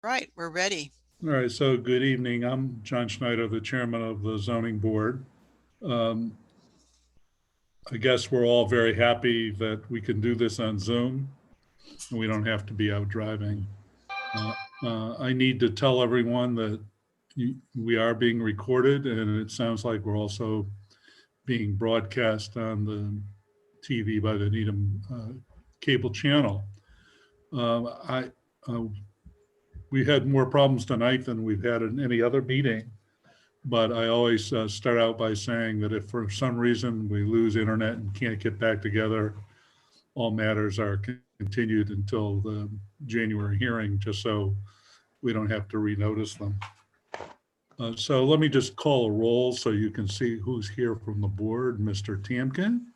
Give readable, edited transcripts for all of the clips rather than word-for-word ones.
Right, we're ready. All right, so good evening. I'm John Schneider, the chairman of the zoning board. Um, I guess we're all very happy that we can do this on Zoom and we don't have to be out driving. I need to tell everyone that we are being recorded, and it sounds like we're also being broadcast on the TV by the Needham cable channel. We had more problems tonight than we've had in any other meeting, but I always start out by saying that if for some reason we lose internet and can't get back together, all matters are continued until the January hearing, just so we don't have to renotice them. So let me just call a roll so you can see who's here from the board. Mr. Tamkin?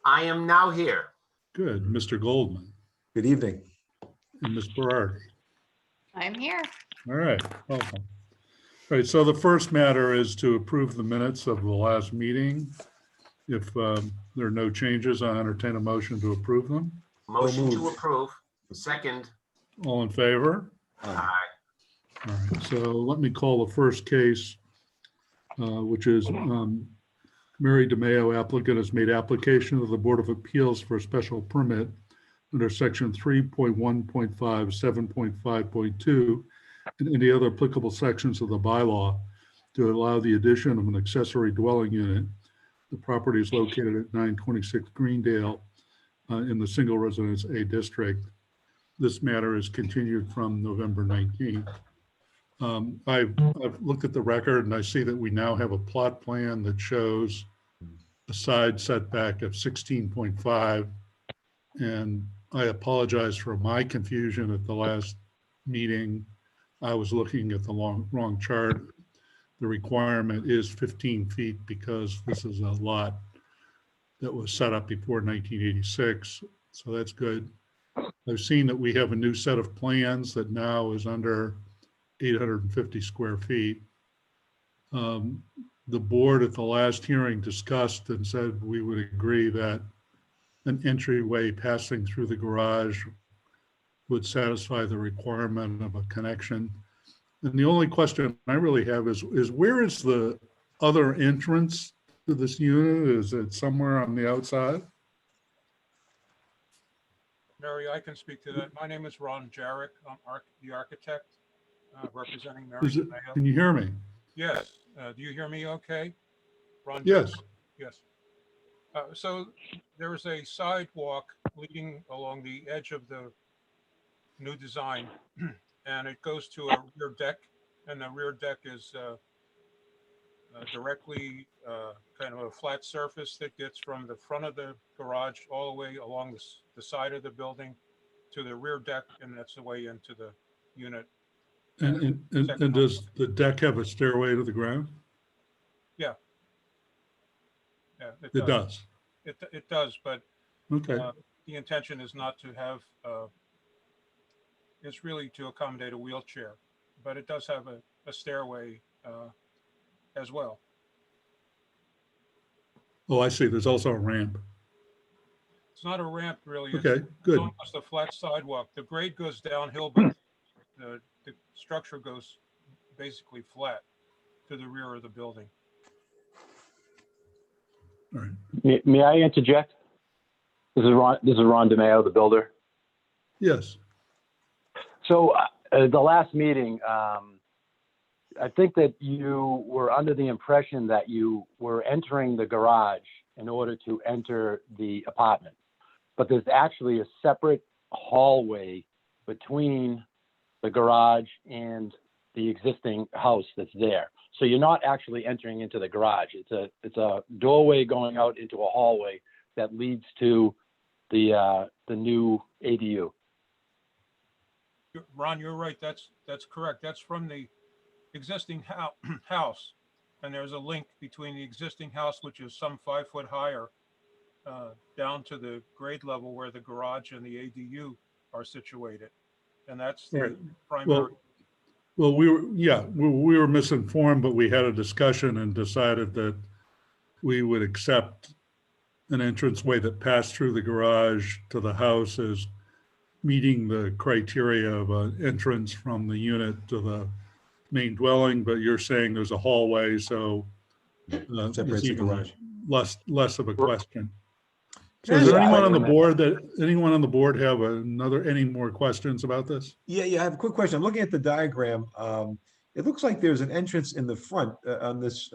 I am now here. Good. Mr. Goldman? Good evening. And Ms. Berardi? I'm here. All right, welcome. All right, so the first matter is to approve the minutes of the last meeting. If there are no changes, I entertain a motion to approve them. Motion to moved. approve. Second. All in favor? Aye. All right, so let me call the first case, which is Mary DeMayo, applicant, has made application to the Board of Appeals for a special permit under section 3.1.5, 7.5.2, and any other applicable sections of the bylaw to allow the addition of an accessory dwelling unit. The property is located at 926 Greendale in the single residence A district. This matter is continued from November 19th. I've looked at the record and I see that we now have a plot plan that shows a side setback of 16.5. And I apologize for my confusion at the last meeting. I was looking at the wrong chart. The requirement is 15 feet because this is a lot that was set up before 1986. So that's good. I've seen that we have a new set of plans that now is under 850 square feet. The board at the last hearing discussed and said we would agree that an entryway passing through the garage would satisfy the requirement of a connection. And the only question I really have is where is the other entrance to this unit? Is it somewhere on the outside? Mary, I can speak to that. My name is Ron Jarek. I'm the architect representing Mary DeMayo. Can you hear me? Yes. Do you hear me okay? Ron Yes. Jarek? Yes. So there is a sidewalk leading along the edge of the new design, and it goes to a rear deck, and the rear deck is directly kind of a flat surface that gets from the front of the garage all the way along the side of the building to the rear deck, and that's the way into the unit. And does the deck have a stairway to the ground? Yeah. Yeah, It does. It does, but Okay. the intention is not to have, it's really to accommodate a wheelchair, but it does have a stairway as well. Oh, I see. There's also a ramp. It's not a ramp really. Okay, It's good. almost a flat sidewalk. The grade goes downhill, but the structure goes basically flat to the rear of the building. All right. May I interject? This is Ron DeMayo, the builder. Yes. So the last meeting, I think that you were under the impression that you were entering the garage in order to enter the apartment, but there's actually a separate hallway between the garage and the existing house that's there. So you're not actually entering into the garage. It's a doorway going out into a hallway that leads to the new ADU. Ron, you're right. That's correct. That's from the existing house. And there's a link between the existing house, which is some 5 foot higher, down to the grade level where the garage and the ADU are situated. And that's the Right. primary. Well, we were misinformed, but we had a discussion and decided that we would accept an entranceway that passed through the garage to the house as meeting the criteria of an entrance from the unit to the main dwelling, but you're saying there's a hallway, so it's Separates the even garage. less of a question. So Can I is there ask- anyone on the board have any more questions about this? Yeah, I have a quick question. I'm looking at the diagram. It looks like there's an entrance in the front on this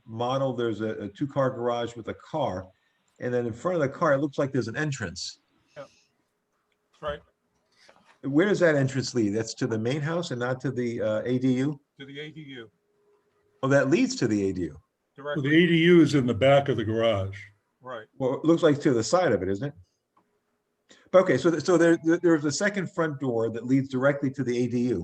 model. There's a two-car garage with a car. And then in front of the car, it looks like there's an entrance. That's right, Where does that entrance lead? That's to the main house and not to the ADU? to the ADU Oh, that leads to the ADU. Well, the directly, ADU is in the back of the garage. right. Well, it looks like to the side of it, isn't it? But okay, so there's a second front door that leads directly to the ADU.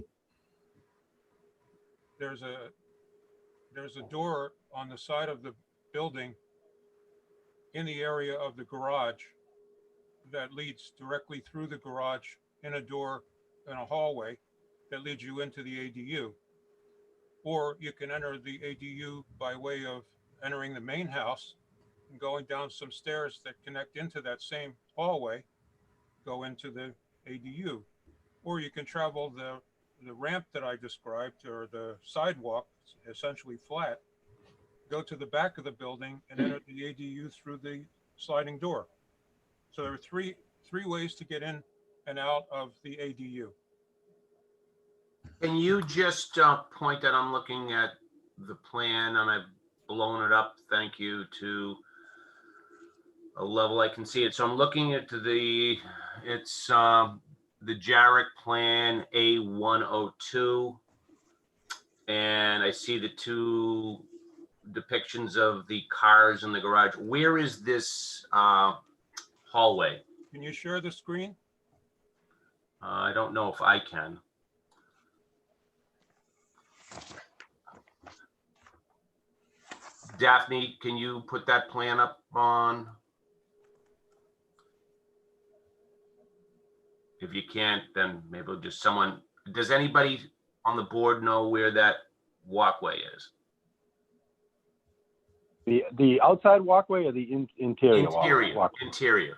There's a door on the side of the building in the area of the garage that leads directly through the garage in a door in a hallway that leads you into the ADU. Or you can enter the ADU by way of entering the main house and going down some stairs that connect into that same hallway, go into the ADU. Or you can travel the ramp that I described, or the sidewalk, essentially flat, go to the back of the building and enter the ADU through the sliding door. So there are three ways to get in and out of the ADU. Can you just point that I'm looking at the plan and I've blown it up, thank you, to a level I can see it. So I'm looking at it's the Jarrett plan A102. And I see the two depictions of the cars in the garage. Where is this hallway? Can you share the screen? I don't know if I can. Daphne, can you put that plan up on? If you can't, then maybe just someone, does anybody on the board know where that walkway is? The outside walkway or the interior walkway? Interior.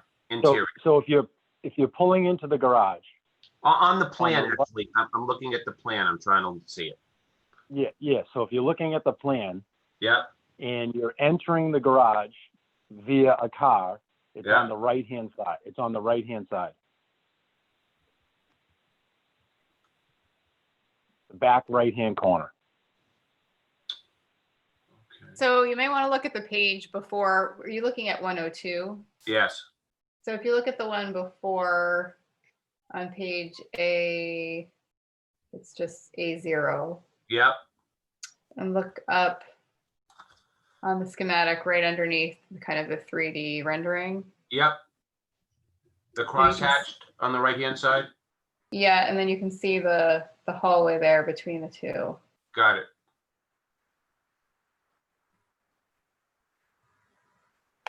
So if you're pulling into the garage, On the plan, On the- actually, I'm looking at the plan. I'm trying to see it. yeah. So if you're looking at the plan Yeah, and you're entering the garage via a car, it's Yeah. on the right-hand side. It's on the right-hand side. The back right-hand corner. okay. So you may want to look at the page before. Are you looking at 102? Yes, So if you look at the one before on page A, it's just A0. yep, And look up on the schematic right underneath kind of the 3D rendering. yep. The crosshatched on the right-hand side? Yeah, and then you can see the hallway there between the two. Got it.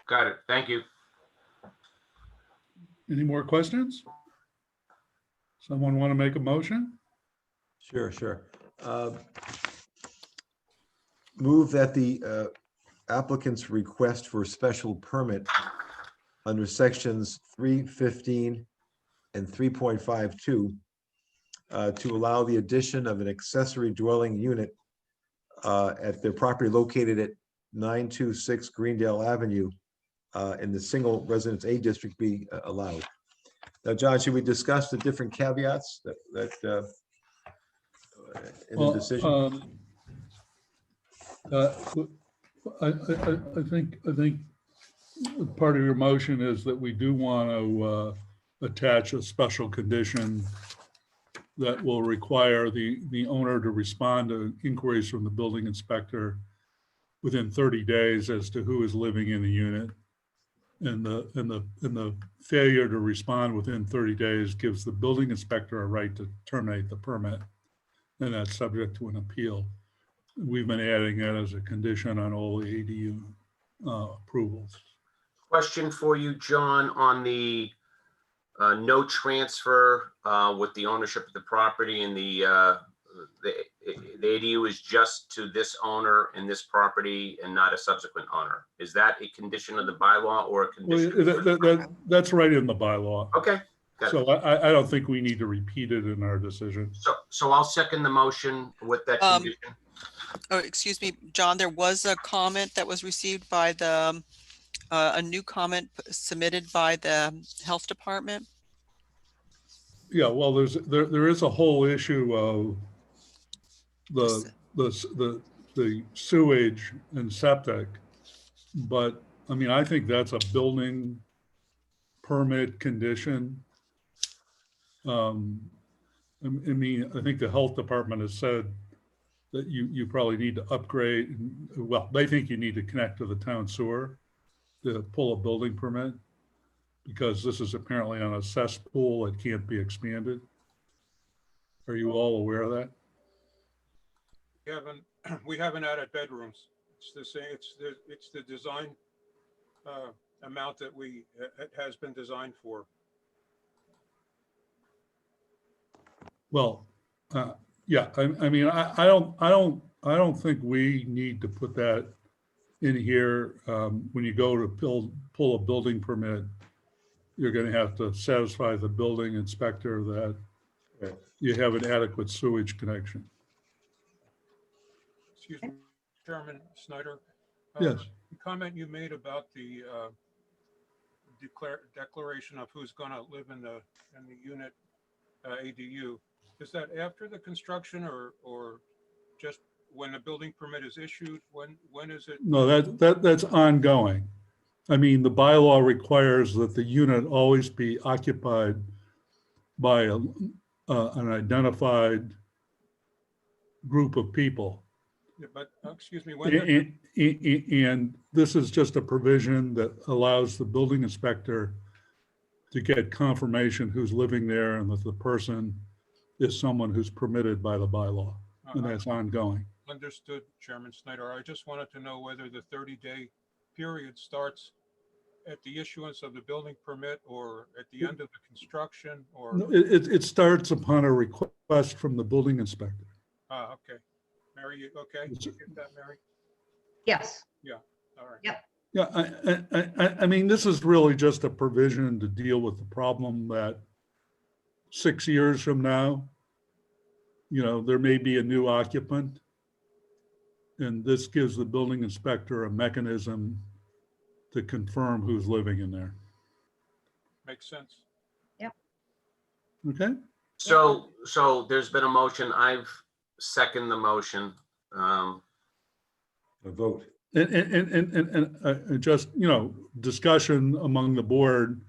Got it. Thank you. Any more questions? Someone want to make a motion? Sure. Move that the applicant's request for special permit under sections 315 and 3.52 to allow the addition of an accessory dwelling unit at their property located at 926 Greendale Avenue in the single residence A district be allowed. Now, John, should we discuss the different caveats that in the Well, decision? I think part of your motion is that we do want to attach a special condition that will require the owner to respond to inquiries from the building inspector within 30 days as to who is living in the unit. And the failure to respond within 30 days gives the building inspector a right to terminate the permit. And that's subject to an appeal. We've been adding that as a condition on all the ADU approvals. Question for you, John, on the no transfer with the ownership of the property, and the ADU is just to this owner and this property and not a subsequent owner. Is that a condition of the bylaw or a Well, condition? that's right in the bylaw. Okay, Got it. So I don't think we need to repeat it in our decision. So I'll second the motion with that Um, condition. Oh, excuse me, John, there was a comment that was received by the, a new comment submitted by the Health Department. Yeah, well, there is a whole issue of the sewage and septic. But I mean, I think that's a building permit condition. I mean, I think the health department has said that you probably need to upgrade. Well, they think you need to connect to the town sewer to pull a building permit, because this is apparently on a cesspool that can't be expanded. Are you all aware of that? We haven't added bedrooms. It's the same, it's the design amount that it has been designed for. Well, yeah, I mean, I don't think we need to put that in here. When you go to pull a building permit, you're gonna have to satisfy the building inspector that Right. you have an adequate sewage connection. Excuse me, Chairman Snyder. Yes. The comment you made about the declaration of who's gonna live in the unit ADU, is that after the construction or just when the building permit is issued? When is it? No, that's ongoing. I mean, the bylaw requires that the unit always be occupied by an identified group of people. Yeah, but, excuse me, when, did- And this is just a provision that allows the building inspector to get confirmation who's living there and that the person is someone who's permitted by the bylaw, and that's ongoing. understood, Chairman Snyder. I just wanted to know whether the 30-day period starts at the issuance of the building permit or at the end of the construction or, No, It starts upon a request from the building inspector. okay. Mary, you okay? You get that, Mary? Yes, All right. Yep. Yeah, I mean, this is really just a provision to deal with the problem that 6 years from now, there may be a new occupant. And this gives the building inspector a mechanism to confirm who's living in there. Makes sense. Okay? So there's been a motion. I've seconded the motion. A vote. And just, discussion among the board.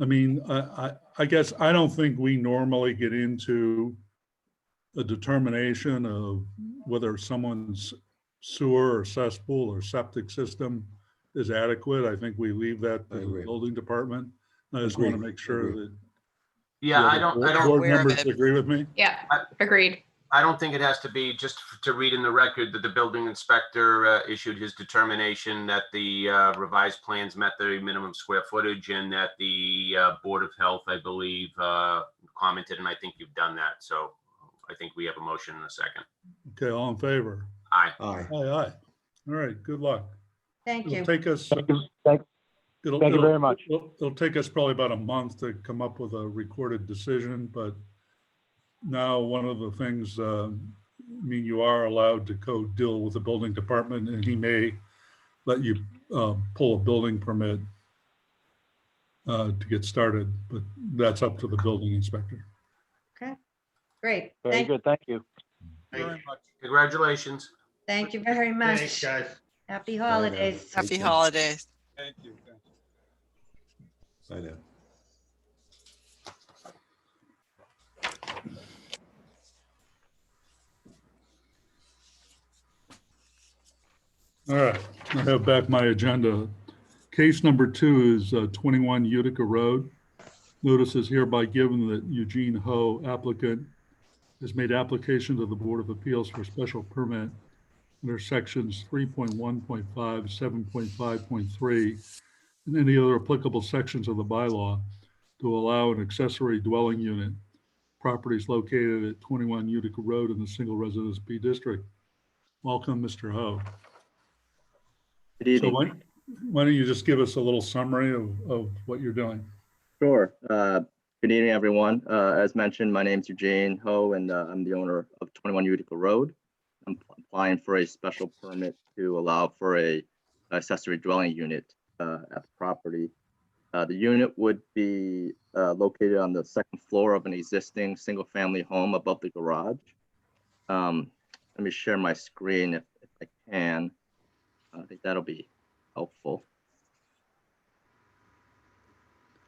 I mean, I guess I don't think we normally get into a determination of whether someone's sewer or cesspool or septic system is adequate. I think we leave that I to the agree. building department. I just want to Agreed. make sure Agreed. that. Yeah, I the don't Board Aware of members it. agree with me? Yeah, agreed. I don't think it has to be, just to read in the record, that the building inspector issued his determination that the revised plans met the minimum square footage and that the Board of Health, I believe, commented, and I think you've done that. So I think we have a motion in a second. Okay, all in favor? Aye. Aye. Aye, aye. All right, good luck. thank you. It'll take us, Thank you very much. It'll take us probably about a month to come up with a recorded decision, but now one of the things, you are allowed to deal with the building department, and he may let you pull a building permit to get started, but that's up to the building inspector. Great. Very good. Thank you. Very much. Congratulations. Thank you very much. Thanks, guys. Happy holidays. Uh, Happy holidays. Thank you. I know. All right, I have back my agenda. Case number 2 is 21 Utica Road. Notice is hereby given that Eugene Ho, applicant, has made application to the Board of Appeals for special permit under sections 3.1.5, 7.5.3, and any other applicable sections of the bylaw to allow an accessory dwelling unit. Properties located at 21 Utica Road in the single residence B district. Welcome, Mr. Ho. Good So evening. why don't you just give us a little summary of what you're doing? Sure. Good evening, everyone. As mentioned, my name is Eugene Ho, and I'm the owner of 21 Utica Road. I'm applying for a special permit to allow for a accessory dwelling unit at the property. The unit would be located on the second floor of an existing single-family home above the garage. Let me share my screen if I can. I think that'll be helpful.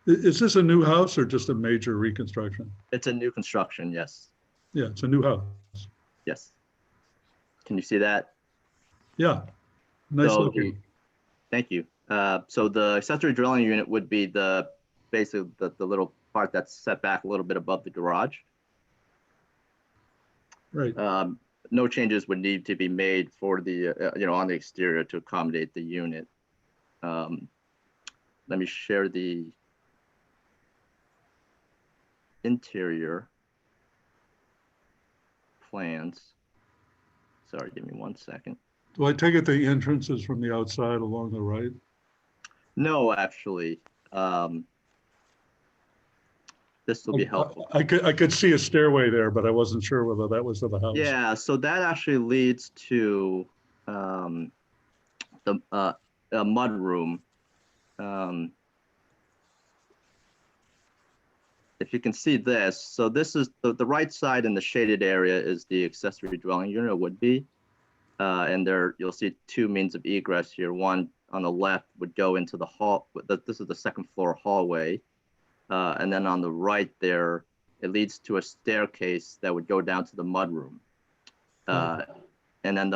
Is this a new house or just a major reconstruction? It's a new construction, yes. Yeah, it's a new house. Yes. Can you see that? Yeah, nice So looking. Thank you. So the accessory dwelling unit would be basically the little part that's set back a little bit above the garage. Right. No changes would need to be made for the, on the exterior to accommodate the unit. Let me share the interior plans. Sorry, give me 1 second. Do I take it the entrance is from the outside along the right? No, actually, this will be helpful. I could see a stairway there, but I wasn't sure whether that was to the house. Yeah, so that actually leads to a mud room. If you can see this, so this is the right side in the shaded area is the accessory dwelling unit would be. And there you'll see two means of egress here. One on the left would go into the hall. This is the second floor hallway. And then on the right there, it leads to a staircase that would go down to the mudroom. And then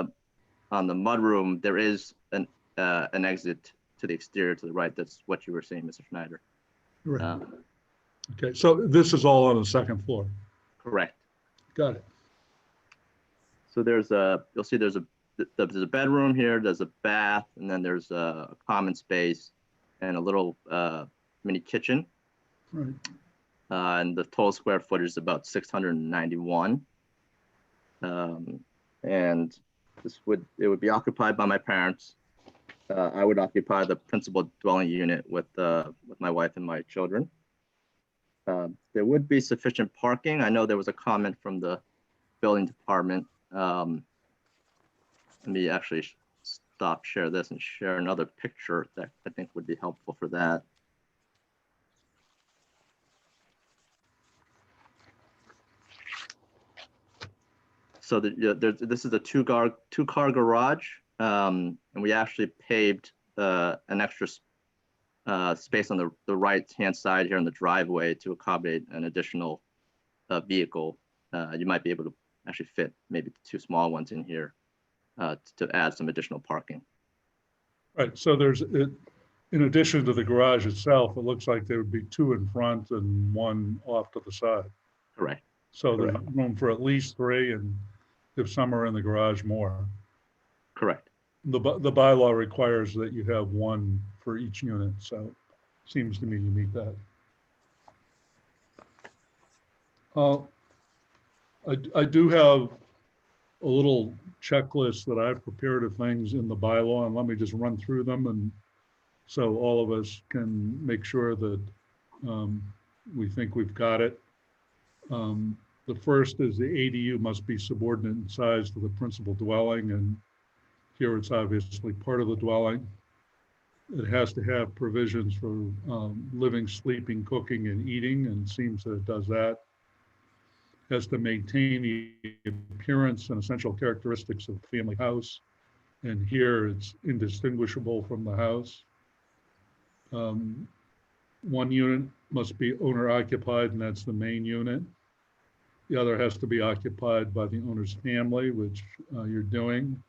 on the mudroom, there is an exit to the exterior to the right. That's what you were saying, Mr. Schneider. Right. Okay, so this is all on the second floor. Correct. Got it. So you'll see there's a bedroom here, there's a bath, and then there's a common space and a little mini kitchen. Right. And the total square footage is about 691. And it would be occupied by my parents. I would occupy the principal dwelling unit with my wife and my children. There would be sufficient parking. I know there was a comment from the building department. Let me actually share this and share another picture that I think would be helpful for that. So this is a two-car garage, and we actually paved an extra space on the right-hand side here in the driveway to accommodate an additional vehicle. You might be able to actually fit maybe two small ones in here to add some additional parking. Right, so in addition to the garage itself, it looks like there would be two in front and one off to the side. Correct. So there's room for at least three, and if some are in the garage, more. Correct. The bylaw requires that you have one for each unit, so it seems to me you meet that. I do have a little checklist that I've prepared of things in the bylaw, and let me just run through them, and so all of us can make sure that we think we've got it. The first is the ADU must be subordinate in size to the principal dwelling, and here it's obviously part of the dwelling. It has to have provisions for living, sleeping, cooking, and eating, and seems that it does that. It has to maintain the appearance and essential characteristics of the family house, and here it's indistinguishable from the house. One unit must be owner occupied, and that's the main unit. The other has to be occupied by the owner's family, which you're doing.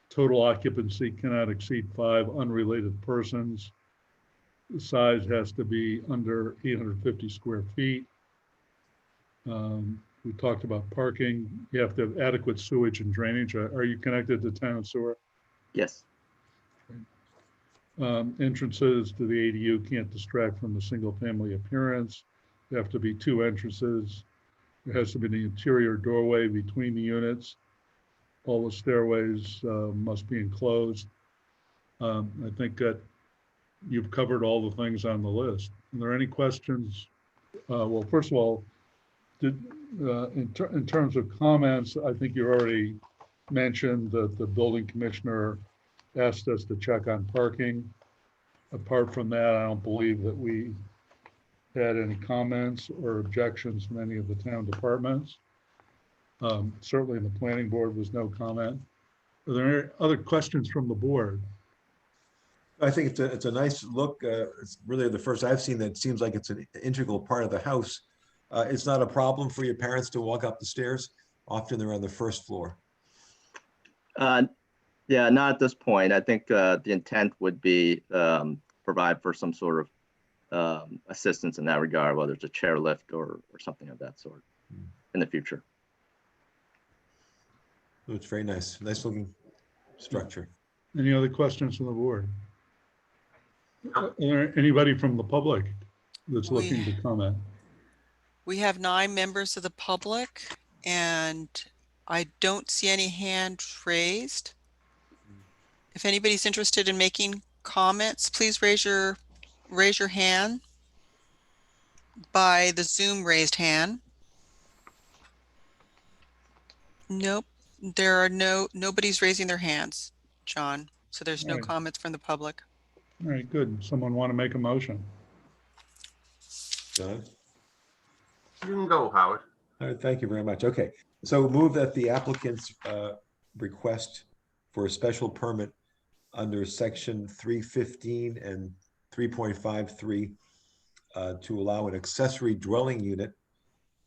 Total occupancy cannot exceed 5 unrelated persons. The size has to be under 850 square feet. We talked about parking. You have to have adequate sewage and drainage. Are you connected to town sewer? Yes. Entrances to the ADU can't distract from the single family appearance. There have to be 2 entrances. There has to be an interior doorway between the units. All the stairways must be enclosed. I think that you've covered all the things on the list. Are there any questions Well, first of all, in terms of comments, I think you already mentioned that the building commissioner asked us to check on parking. Apart from that, I don't believe that we had any comments or objections from any of the town departments. Certainly the planning board was no comment. Are there any other questions from the board? I think it's a nice look. It's really the first I've seen that seems like it's an integral part of the house. It's not a problem for your parents to walk up the stairs. Often they're on the first floor. Yeah, not at this point. I think the intent would be provide for some sort of assistance in that regard, whether it's a chairlift or something of that sort in the future. It's very nice, nice looking structure. Any other questions from the board? No. Is there anybody from the public that's looking to comment? We have 9 members of the public and I don't see any hand raised. If anybody's interested in making comments, please raise your hand by the Zoom raised hand. Nope, nobody's raising their hands, John. So there's no Right. comments from the public. All right, good. Someone want to make a motion? John? You can go, Howard. All right, thank you very much. Okay, so move that the applicant's request for a special permit under section 315 and 3.53 to allow an accessory dwelling unit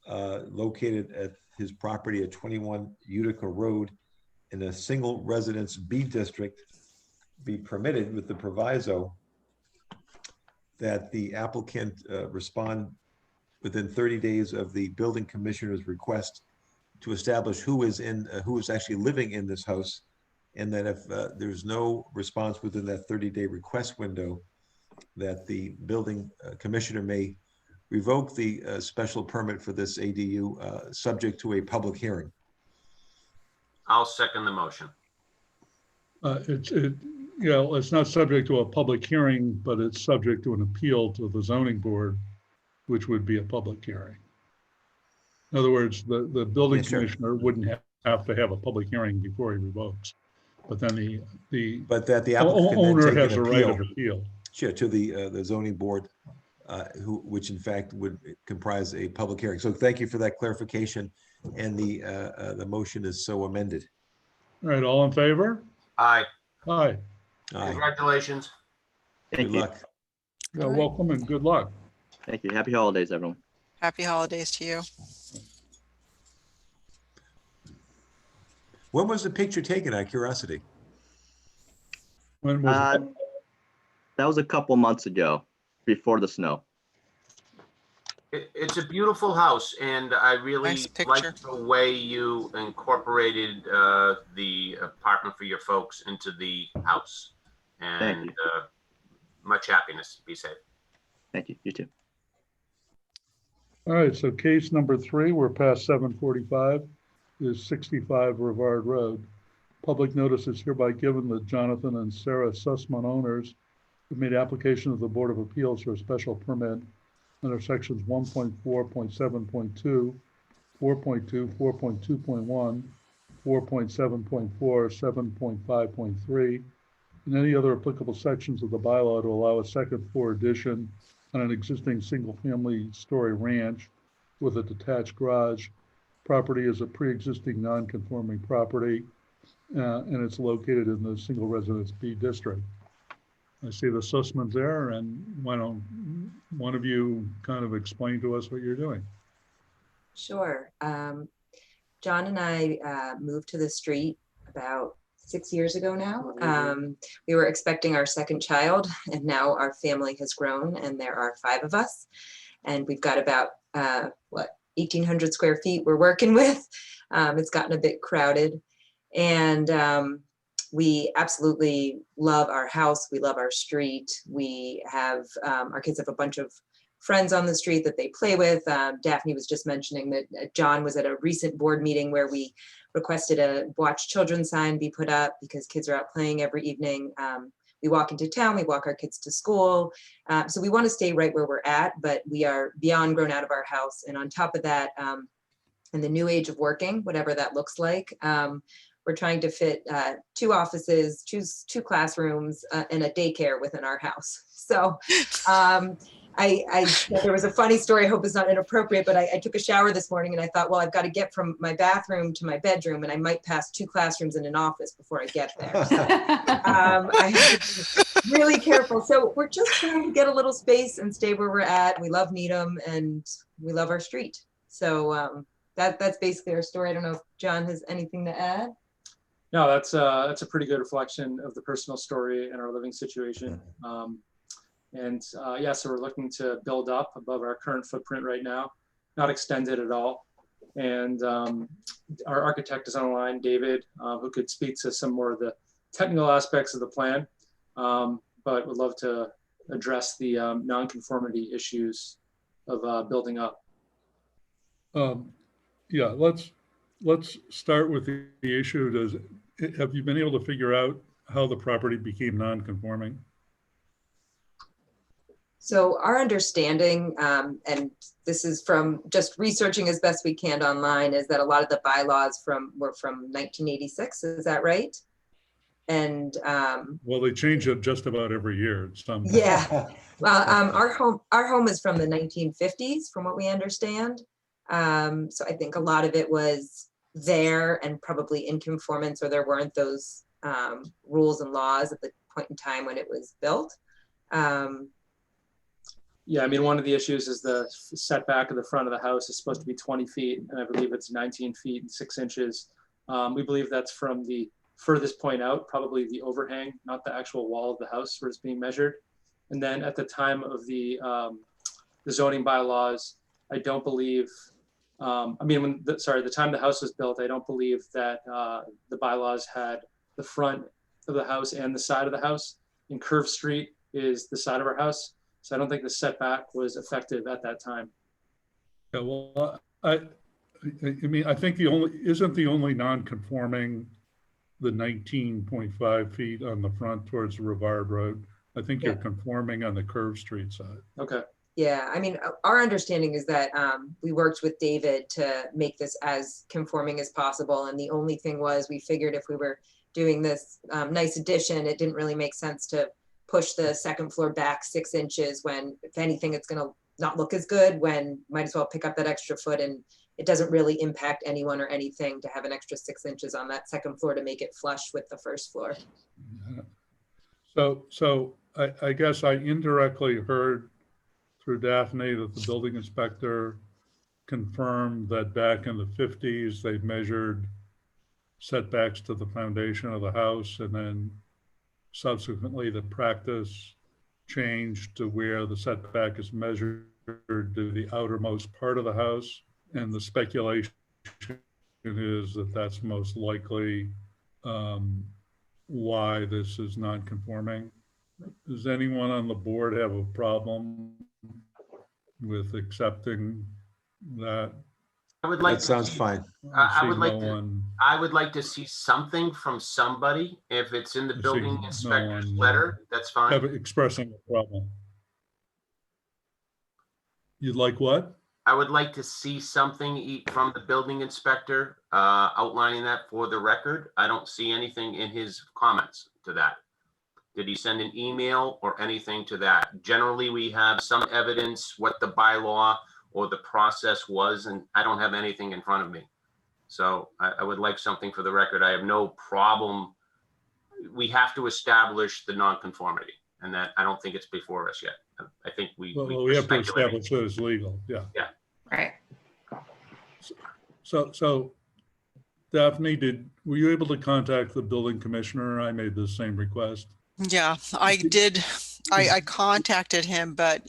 located at his property at 21 Utica Road in a single residence B district be permitted with the proviso that the applicant respond within 30 days of the building commissioner's request to establish who is actually living in this house, and that if there's no response within that 30-day request window, that the building commissioner may revoke the special permit for this ADU subject to a public hearing. I'll second the motion. It's not subject to a public hearing, but it's subject to an appeal to the zoning board, which would be a public hearing. In other words, the building Yeah, sure. commissioner wouldn't have to have a public hearing before he revokes. But then But that the applicant can then owner take has an a right of appeal. appeal. Sure, to the zoning board, which in fact would comprise a public hearing. So thank you for that clarification, and the motion is so amended. All right, all in favor? Aye. Aye. Aye. Congratulations. Good Thank you. luck. Yeah, All right. welcome and good luck. Thank you. Happy holidays, everyone. Happy holidays to you. When was the picture taken, out of curiosity? When was it? That was a couple months ago, before the snow. It's a beautiful house, and I really Nice picture. like the way you incorporated the apartment for your folks into the house. Thank And you. much happiness. Be safe. Thank you. You too. All right, so case number 3, we're past 7:45, is 65 Rivard Road. Public notice is hereby given that Jonathan and Sarah Sussman, owners, have made application to the Board of Appeals for a special permit under sections 1.4.7.2, 4.2, 4.2.1, 4.7.4, 7.5.3, and any other applicable sections of the bylaw to allow a second floor addition on an existing single-family story ranch with a detached garage. Property is a pre-existing non-conforming property, and it's located in the single residence B district. I see the Sussmans there, and why don't one of you kind of explain to us what you're doing? Sure. John and I moved to the street about 6 years ago now. We were expecting our second child, and now our family has grown, and there are 5 of us. And we've got about, 1,800 square feet we're working with. It's gotten a bit crowded. And we absolutely love our house. We love our street. We have, our kids have a bunch of friends on the street that they play with. Daphne was just mentioning that John was at a recent board meeting where we requested a watch children sign be put up because kids are out playing every evening. we walk into town, we walk our kids to school. So we want to stay right where we're at, but we are beyond grown out of our house. And on top of that, in the new age of working, whatever that looks like, we're trying to fit 2 offices, two classrooms, and a daycare within our house. So there was a funny story, I hope it's not inappropriate, but I took a shower this morning and I thought, well, I've got to get from my bathroom to my bedroom, and I might pass 2 classrooms and an office before I get there. So, I have to be really careful. So we're just trying to get a little space and stay where we're at. We love Needham and we love our street. So that's basically our story. I don't know if John has anything to add. No, that's a pretty good reflection of the personal story and our living situation. Yeah, so we're looking to build up above our current footprint right now, not extend it at all. And our architect is on the line, David, who could speak to some more of the technical aspects of the plan, but would love to address the nonconformity issues of building up. Yeah, let's start with the issue. Have you been able to figure out how the property became non-conforming? So our understanding, and this is from just researching as best we can online, is that a lot of the bylaws were from 1986. Is that right? And well, they change it just about every year. Yeah. Well, our home is from the 1950s, from what we understand. So I think a lot of it was there and probably in conformance, or there weren't those rules and laws at the point in time when it was built. Yeah, I mean, one of the issues is the setback of the front of the house is supposed to be 20 feet, and I believe it's 19 feet and 6 inches. We believe that's from the furthest point out, probably the overhang, not the actual wall of the house where it's being measured. And then at the time of the zoning bylaws, I don't believe, the time the house was built, I don't believe that the bylaws had the front of the house and the side of the house. And Curve Street is the side of our house. So I don't think the setback was effective at that time. Yeah, well, I mean, I think isn't the only non-conforming the 19.5 feet on the front towards the Rivard Road. I think you're conforming on the Curve Street side. Okay. Yeah, I mean, our understanding is that we worked with David to make this as conforming as possible. And the only thing was, we figured if we were doing this nice addition, it didn't really make sense to push the second floor back 6 inches when, if anything, it's going to not look as good, when might as well pick up that extra foot, and it doesn't really impact anyone or anything to have an extra 6 inches on that second floor to make it flush with the first floor. So I guess I indirectly heard through Daphne that the building inspector confirmed that back in the 50s, they measured setbacks to the foundation of the house, and then subsequently the practice changed to where the setback is measured to the outermost part of the house. And the speculation is that that's most likely why this is non-conforming. Does anyone on the board have a problem with accepting that? I would like That sounds fine. I would like to see something from somebody. If it's in the I see building no inspector's one, letter, that's fine. Expressing a problem. You'd like what? I would like to see something from the building inspector outlining that for the record. I don't see anything in his comments to that. Did he send an email or anything to that? Generally, we have some evidence what the bylaw or the process was, and I don't have anything in front of me. So I would like something for the record. I have no problem. We have to establish the nonconformity, and that I don't think it's before us yet. I think we have to establish that it's legal. Yeah. Yeah. Right. So Daphne, were you able to contact the building commissioner? I made the same request. Yeah, I did. I contacted him, but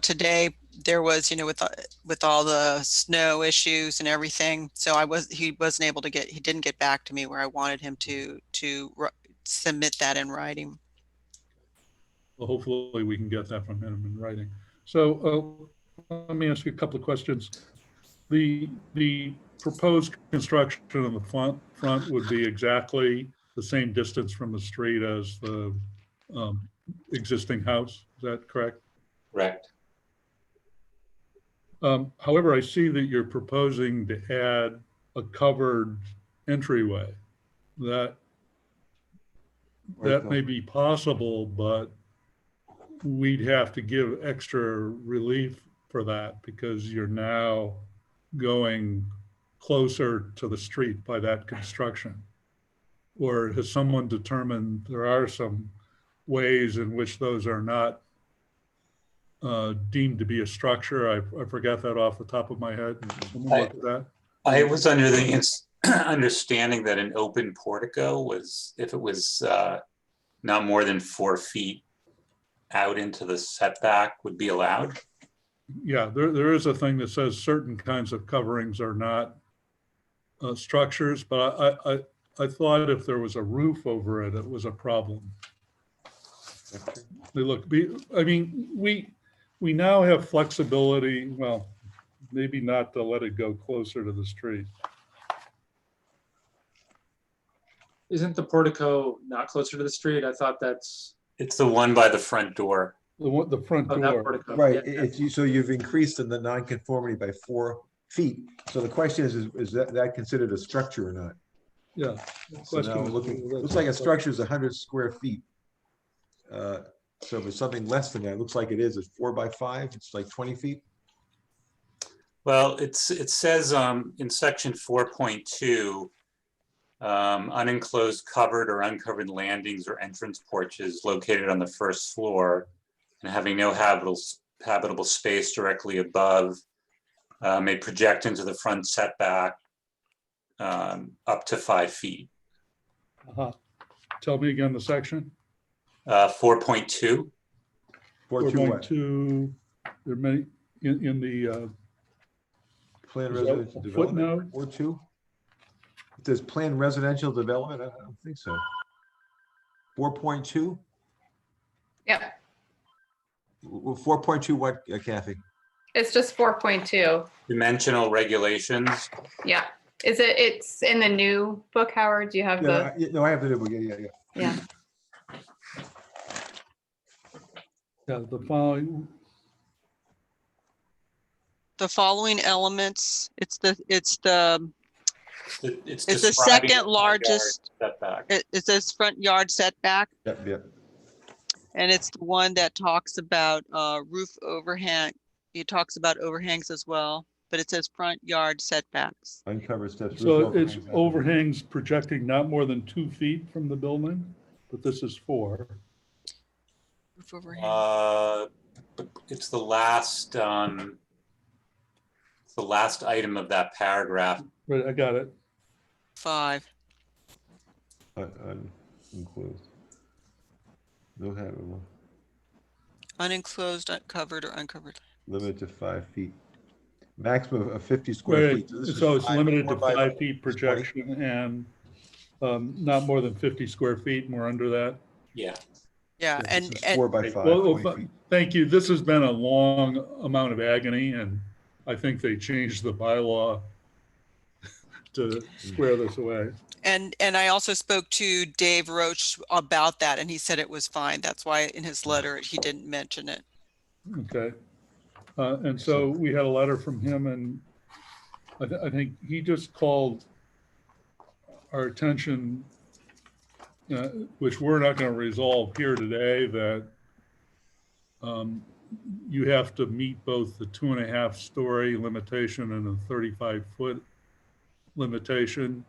today there was, with all the snow issues and everything. So he wasn't able to he didn't get back to me where I wanted him to submit that in writing. Well, hopefully we can get that from him in writing. So let me ask you a couple of questions. The proposed construction on the front would be exactly the same distance from the street as the existing house. Is that correct? Correct. However, I see that you're proposing to add a covered entryway. That may be possible, but we'd have to give extra relief for that because you're now going closer to the street by that construction. Or has someone determined there are some ways in which those are not deemed to be a structure? I forgot that off the top of my head. Someone look at that. I was under the understanding that an open portico was, if it was not more than 4 feet out into the setback, would be allowed. Yeah, there is a thing that says certain kinds of coverings are not structures, but I thought if there was a roof over it, it was a problem. They look, I mean, we now have flexibility, well, maybe not to let it go closer to the street. Isn't the portico not closer to the street? I thought that's. It's the one by the front door. The front Oh, that door. portico. Right, Yeah. so you've increased in the nonconformity by 4 feet. So the question is that considered a structure or not? Yeah. So now I'm looking, looks like a structure is 100 square feet. So if it's something less than that, it looks like it is, it's 4 by 5, it's like 20 feet. Well, it says in section 4.2, unenclosed covered or uncovered landings or entrance porches located on the first floor and having no habitable space directly above may project into the front setback up to 5 feet. Tell me again the section. 4.2. 4.2. There are many in the Plan is that residential a development, footnote? 4.2. It says plan residential development, I don't think so. 4.2? Yeah, 4.2 what, Kathy? it's just 4.2. Dimensional regulations. Yeah. It's in the new book, Howard? Do you have the, No, I have the new book, yeah. yeah. yeah, the following. The following elements, it's the It's the describing the front second yard largest, setback. it says front yard setback, Yep. and it's the one that talks about roof overhang. It talks about overhangs as well, but it says front yard setbacks. Uncovered steps. So roof it's overhangs. overhangs projecting not more than 2 feet from the building, but this is 4. Roof overhang. It's the last item of that paragraph. Right, I got it. 5. Unenclosed. No habitable, Unenclosed, uncovered, or uncovered. limited to 5 feet. Maximum of 50 square Right, feet. So this is so it's 5 limited to 4 by 5 feet 20. projection and not more than 50 square feet, and we're under that. Yeah. Yeah, This and, is and 4 by 5, Well, 20 feet. thank you. This has been a long amount of agony, and I think they changed the bylaw to square this away. And I also spoke to Dave Roach about that, and he said it was fine. That's why in his letter, he didn't mention it. Okay. And so we had a letter from him, and I think he just called our attention, which we're not going to resolve here today, that you have to meet both the 2.5 story limitation and the 35-foot limitation.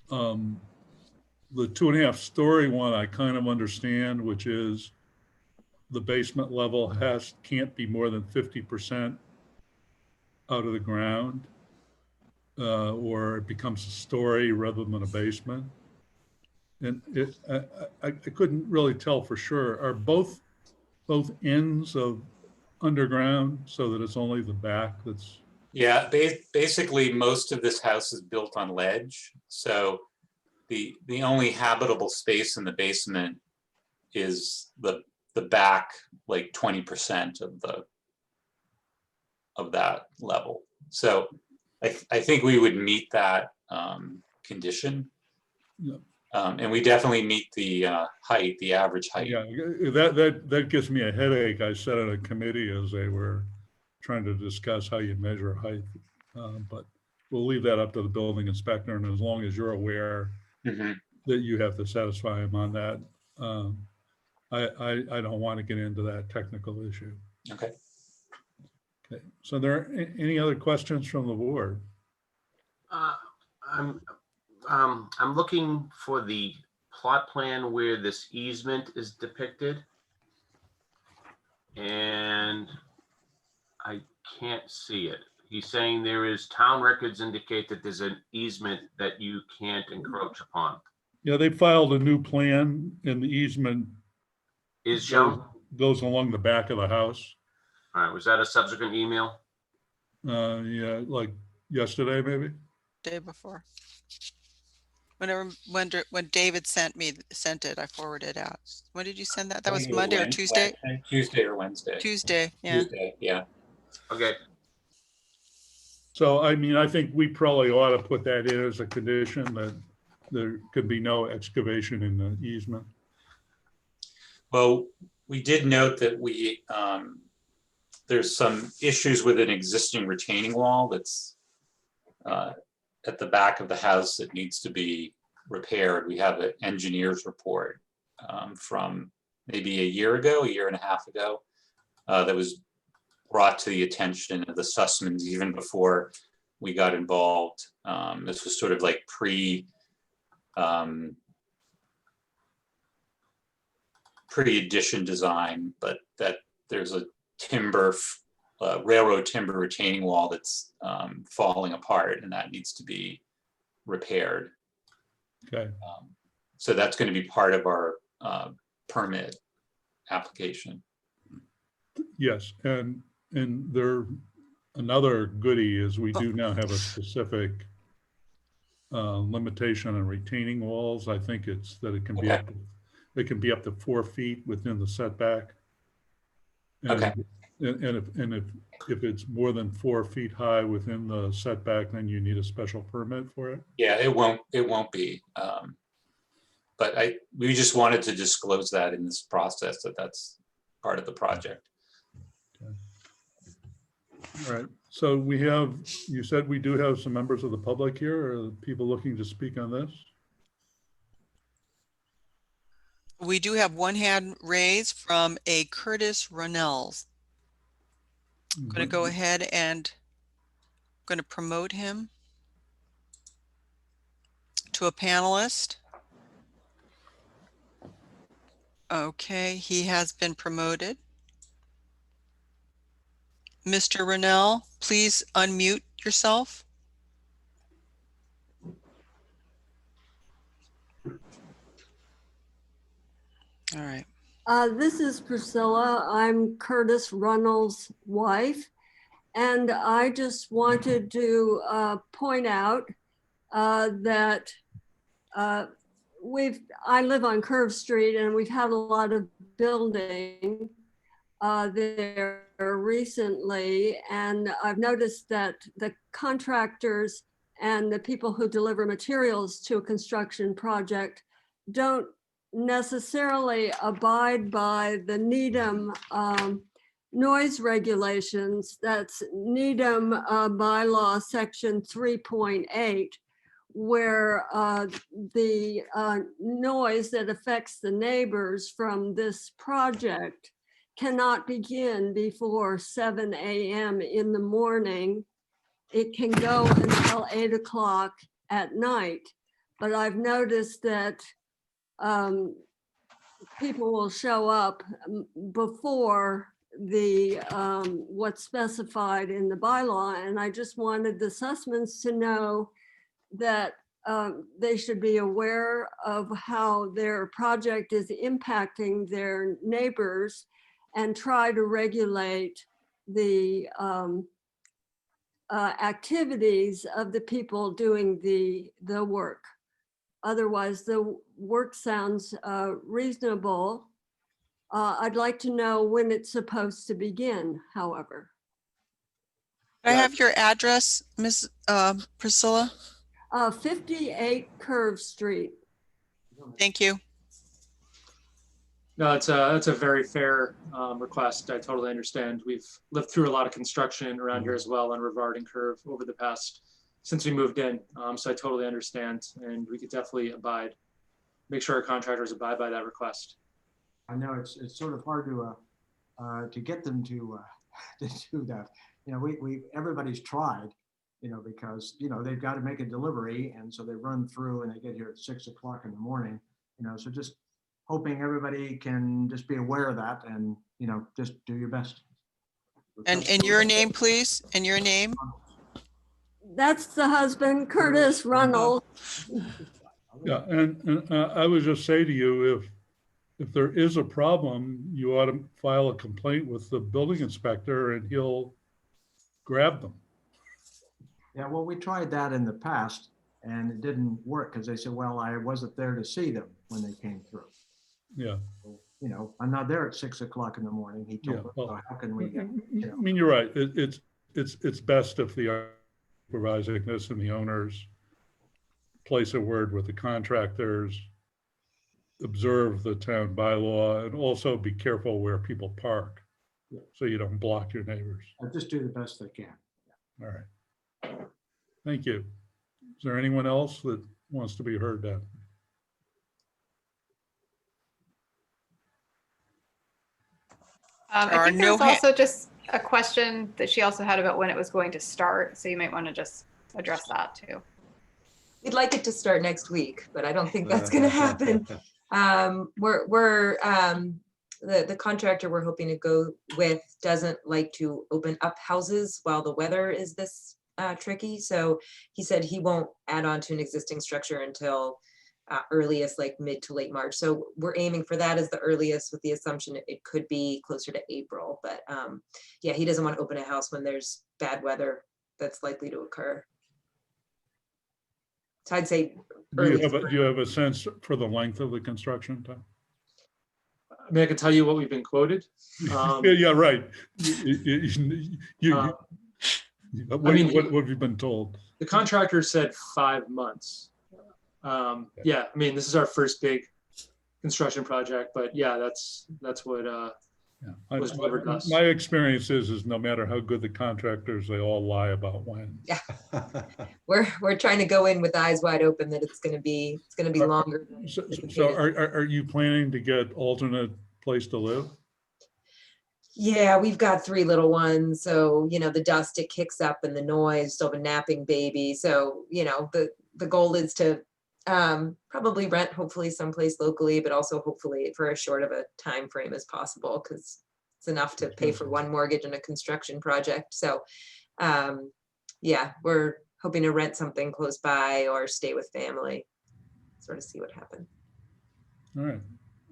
The 2.5 story one, I kind of understand, which is the basement level can't be more than 50% out of the ground, or it becomes a story rather than a basement. And I couldn't really tell for sure. Are both ends of underground so that it's only the back that's? Yeah, basically most of this house is built on ledge. So the only habitable space in the basement is the back, like 20% of that level. So I think we would meet that condition. Yeah. And we definitely meet the height, the average height. Yeah, that gives me a headache. I sat on a committee as they were trying to discuss how you measure height. But we'll leave that up to the building inspector, and as long as you're aware Mhm. that you have to satisfy him on that, I don't want to get into that technical issue. Okay. Okay, so there are any other questions from the board? I'm looking for the plot plan where this easement is depicted. And I can't see it. He's saying there is town records indicate that there's an easement that you can't encroach upon. Yeah, they filed a new plan and the easement Is shown? goes along the back of the house. All right, was that a subsequent email? Yeah, like yesterday, maybe? Day before. When David sent it, I forwarded it out. When did you send that? That was Monday or Tuesday? Tuesday or Wednesday. Tuesday, yeah. Tuesday, yeah. Okay, So, I mean, I think we probably ought to put that in as a condition that there could be no excavation in the easement. Well, we did note that there's some issues with an existing retaining wall that's at the back of the house that needs to be repaired. We have an engineer's report from maybe a year and a half ago that was brought to the attention of the Sussmans even before we got involved. This was sort of like pre-addition design, but that there's a railroad timber retaining wall that's falling apart, and that needs to be repaired. Okay, So that's going to be part of our permit application. yes, and another goodie is we do now have a specific limitation on retaining walls. I think it's that it can be Okay. it can be up to 4 feet within the setback. And, Okay. And if it's more than 4 feet high within the setback, then you need a special permit for it. Yeah, it won't be. But we just wanted to disclose that in this process, that's part of the project. All right, so you said we do have some members of the public here, or people looking to speak on this? We do have one hand raised from a Curtis Ronells. I'm going to go ahead and going to promote him to a panelist. Okay, he has been promoted. Mr. Ronell, please unmute yourself. All right. This is Priscilla. I'm Curtis Runnell's wife. And I just wanted to point out that I live on Curve Street, and we've had a lot of building there recently. And I've noticed that the contractors and the people who deliver materials to a construction project don't necessarily abide by the Needham noise regulations. That's Needham bylaw section 3.8, where the noise that affects the neighbors from this project cannot begin before 7 a.m. in the morning. It can go until 8 o'clock at night. But I've noticed that people will show up before the what's specified in the bylaw. And I just wanted the Sussmans to know that they should be aware of how their project is impacting their neighbors and try to regulate the activities of the people doing the work. Otherwise, the work sounds reasonable. I'd like to know when it's supposed to begin, however. Can I have your address, Ms. Priscilla? 58 Curve Street. Thank you. No, that's a very fair request. I totally understand. We've lived through a lot of construction around here as well on Rivard and Curve over the past, since we moved in. So I totally understand, and we could definitely make sure our contractors abide by that request. I know it's sort of hard to get them to do that. You know, everybody's tried, you know, because, you know, they've got to make a delivery, and so they run through and they get here at 6 o'clock in the morning, you know, so just hoping everybody can just be aware of that and, you know, just do your best. And your name, please, and your name? That's the husband, Curtis Runnell. Yeah, and I would just say to you, if there is a problem, you ought to file a complaint with the building inspector and he'll grab them. Yeah, well, we tried that in the past and it didn't work because they said, well, I wasn't there to see them when they came through. Yeah. So, you know, I'm not there at 6 o'clock in the morning. He told Yeah, us, well, so how can we get, I mean, you're right. It's best if the supervising this and the owners place a word with the contractors, observe the town bylaw, and also be careful where people park so you don't block your neighbors. I just do the best they can. All right. Thank you. Is there anyone else that wants to be heard then? I think there was also just a question that she also had about when it was going to start. So you might want to just address that too. We'd like it to start next week, but I don't think that's going to happen. The contractor we're hoping to go with doesn't like to open up houses while the weather is this tricky. So he said he won't add on to an existing structure until earliest, like mid to late March. So we're aiming for that as the earliest, with the assumption it could be closer to April. But yeah, he doesn't want to open a house when there's bad weather that's likely to occur. So I'd say Do you have a sense for the length of the construction time? I mean, I can tell you what we've been quoted. Yeah, right. What have you been told? The contractor said 5 months. Yeah, I mean, this is our first big construction project, but yeah, that's what was delivered to us. My experience is no matter how good the contractors, they all lie about when. Yeah, we're trying to go in with eyes wide open that it's going to be longer. So are you planning to get alternate place to live? Yeah, we've got 3 little ones, so you know the dust it kicks up and the noise. Still have a napping baby, so you know the goal is to probably rent, hopefully someplace locally, but also hopefully for as short of a time frame as possible, because it's enough to pay for one mortgage and a construction project. So yeah, we're hoping to rent something close by or stay with family, sort of see what happens. All right.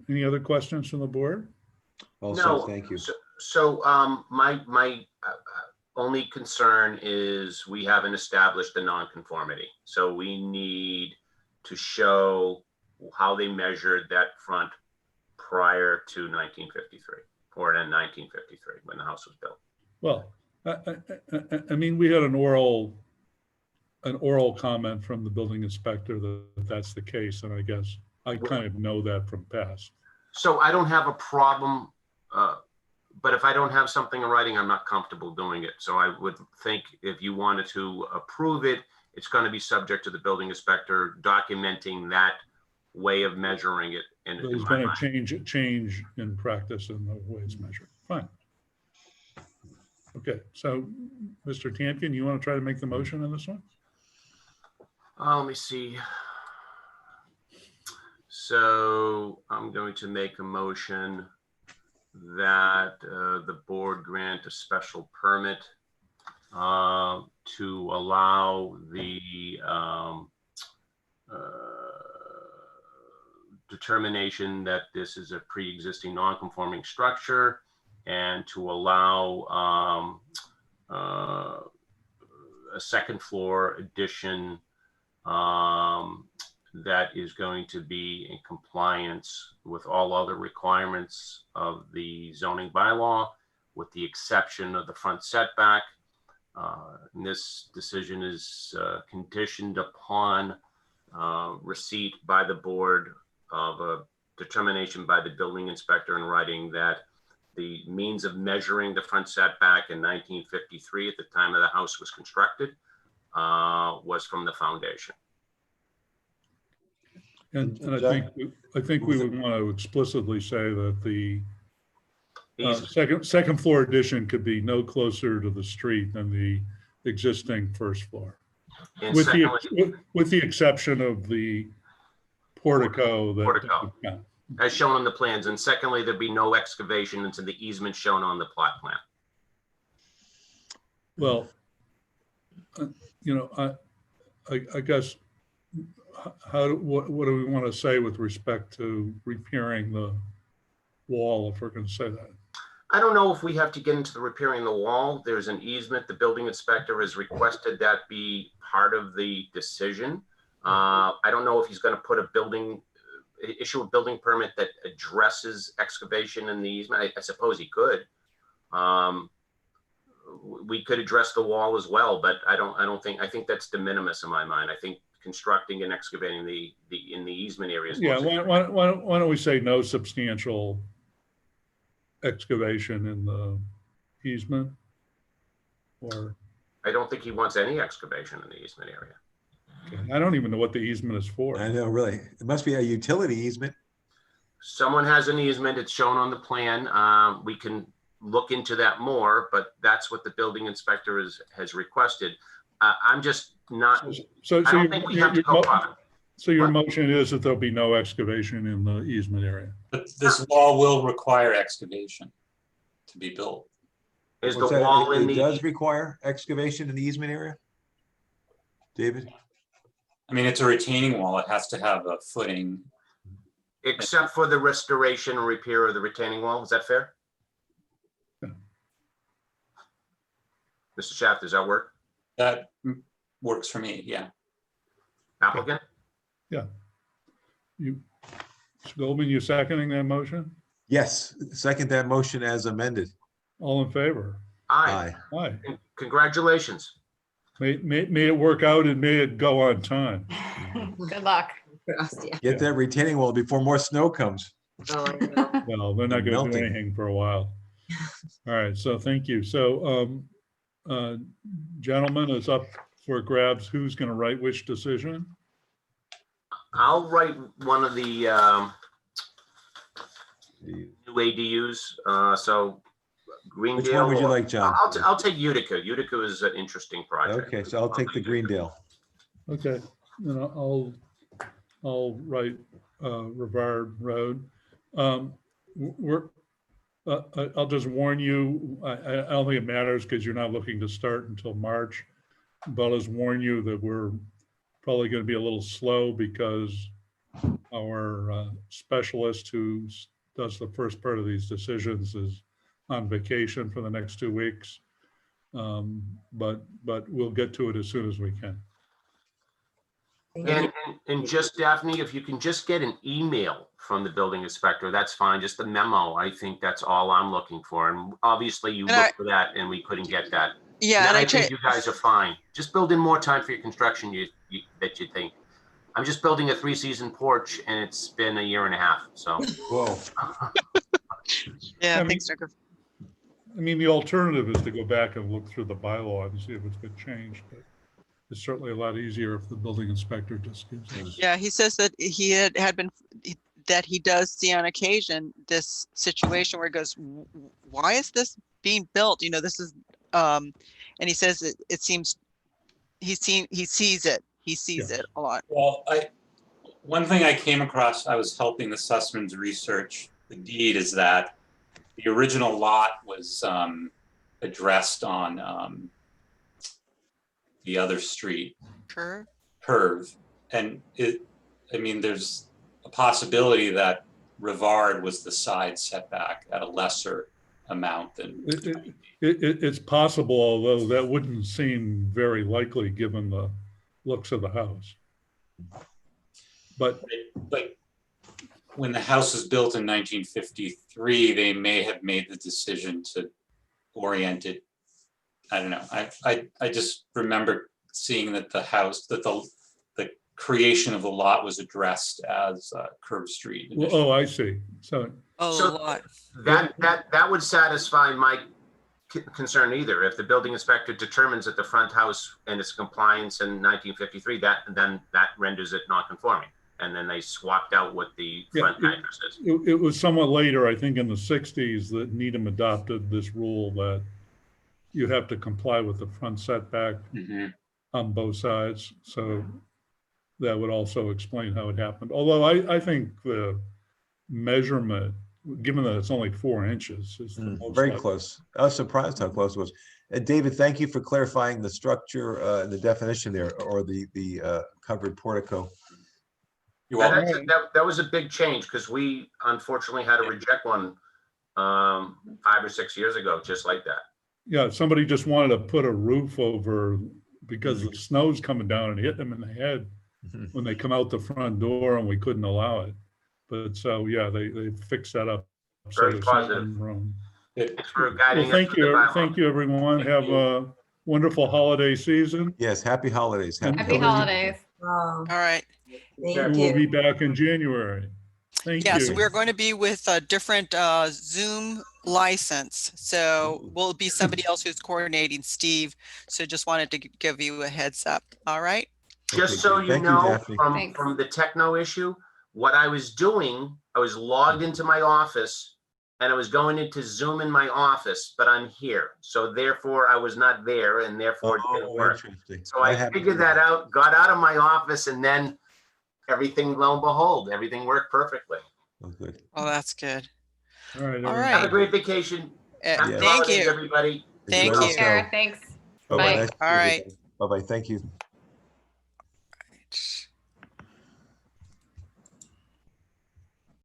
Any other questions from the board? Also, No, thank you. So my only concern is we haven't established the nonconformity. So we need to show how they measured that front prior to 1953 or in 1953 when the house was built. Well, I mean, we had an oral comment from the building inspector that that's the case, and I guess I kind of know that from past. So I don't have a problem, but if I don't have something in writing, I'm not comfortable doing it. So I would think if you wanted to approve it, it's going to be subject to the building inspector documenting that way of measuring it. And There's been a change in practice in the way it's measured. Fine. Okay, so Mr. Tamkin, you want to try to make the motion on this one? Let me see. So I'm going to make a motion that the board grant a special permit to allow the determination that this is a pre-existing non-conforming structure, and to allow a second floor addition that is going to be in compliance with all other requirements of the zoning bylaw, with the exception of the front setback. And this decision is conditioned upon receipt by the board of a determination by the building inspector in writing that the means of measuring the front setback in 1953, at the time of the house was constructed, was from the foundation. And I Jack? think we would want to explicitly say that the Eas- second floor addition could be no closer to the street than the existing first floor. And With secondly, with the exception of the portico that. Portico. Yeah. as shown on the plans, and secondly, there'd be no excavation into the easement shown on the plot plan. Well, you know, I guess, what do we want to say with respect to repairing the wall, if we're going to say that? I don't know if we have to get into the repairing the wall. There's an easement. The building inspector has requested that be part of the decision. I don't know if he's going to put issue a building permit that addresses excavation in the easement. I suppose he could. We could address the wall as well, but I think that's de minimis in my mind. I think constructing and excavating in the easement areas. Yeah, why don't we say no substantial excavation in the easement? Or, I don't think he wants any excavation in the easement area. I don't even know what the easement is for. I know, really. It must be a utility easement. Someone has an easement, it's shown on the plan. We can look into that more, but that's what the building inspector has requested. I'm just not, So I don't think we have to go farther. So your motion is that there'll be no excavation in the easement area? But this wall will require excavation to be built. Is the What's that? wall in It does the, require excavation in the easement area? David? I mean, it's a retaining wall. It has to have a footing. except for the restoration and repair of the retaining wall, is that fair? Yeah. Mr. Shaft, does that work? That works for me, yeah. Applicant? You, Mr. Goldman, you seconding that motion? Yes, second that motion as amended. All in favor? Aye. Aye. Congratulations. May it work out and may it go on time. Good luck. Yeah. Get that retaining wall before more snow comes. Oh, I know. Well, they're not going to do Melting. anything for a while. All right, so thank you. So, gentlemen, it's up for grabs. Who's going to write which decision? I'll write one of the new ADUs, so Greendale. Which one would you like, John? I'll take Utica. Utica is an interesting project. Okay, so I'll take the Greendale. Okay, then I'll write Rivard Road. I'll just warn you, I don't think it matters because you're not looking to start until March. But I'll just warn you that we're probably going to be a little slow because our specialist who does the first part of these decisions is on vacation for the next 2 weeks. But we'll get to it as soon as we can. And just Daphne, if you can just get an email from the building inspector, that's fine. Just a memo. I think that's all I'm looking for. And obviously you And looked for that and we couldn't get that. Yeah, And and I think you guys are fine. Just build in more time for your construction that you think. I'm just building a 3-season porch and it's been a year and a half, so. Whoa. yeah, I mean- thanks, Doug. I mean, the alternative is to go back and look through the bylaw and see if it's been changed, but it's certainly a lot easier if the building inspector just gives us. Yeah, he says that he had been, that he does see on occasion this situation where he goes, why is this being built? You know, this is, and he says it seems, he sees it a lot. Well, one thing I came across, I was helping the Sussmans research the deed, is that the original lot was addressed on the other street, Perv. And there's a possibility that Rivard was the side setback at a lesser amount than. It's possible, although that wouldn't seem very likely given the looks of the house. But when the house was built in 1953, they may have made the decision to orient it. I don't know. I just remember seeing that the house, that the creation of the lot was addressed as curved street. Well, oh, I see. So, Oh, So- a lot. That would satisfy my concern either. If the building inspector determines that the front house and its compliance in 1953, then that renders it non-conforming. And then they swapped out what the front Yeah, address is. it was somewhat later, I think in the 60s, that Needham adopted this rule that you have to comply with the front setback Mhm. on both sides. So that would also explain how it happened. Although I think the measurement, given that it's only 4 inches, is the most Very likely. close. I was surprised how close it was. And David, thank you for clarifying the structure, and the definition there, or the covered portico. You're And welcome. that was a big change because we unfortunately had to reject one 5 or 6 years ago, just like that. Yeah, somebody just wanted to put a roof over because the snow's coming down and hitting them in the head when they come out the front door, and we couldn't allow it. But so, yeah, they fixed that up. So Very there's some positive. room. Thanks for Well, guiding us. thank through the you, bylaw. thank you, everyone. Thank Have you. a wonderful holiday season. Yes, happy holidays. And Happy holidays. Oh, All right. thank We will be you. back in January. Thank Yes, you. we're going to be with a different Zoom license. So we'll be somebody else who's coordinating, Steve. So just wanted to give you a heads up. All right. Just so you Thank you, know, Daphne. Thanks. from the techno issue, what I was doing, I was logged into my office and I was going into Zoom in my office, but I'm here. So therefore I was not there and therefore it didn't Oh, work. interesting. So I happened figured to that me. out, got out of my office, and then everything, lo and behold, everything worked perfectly. Oh, good. Oh, that's good. All right. All everyone. Have a right. great vacation. Happy Yes. Thank holidays, you. everybody. Thank Enjoy the you. snow. Sarah, thanks. Bye-bye. Bye. Nice to see All right. everybody. Bye-bye. Thank you. Right.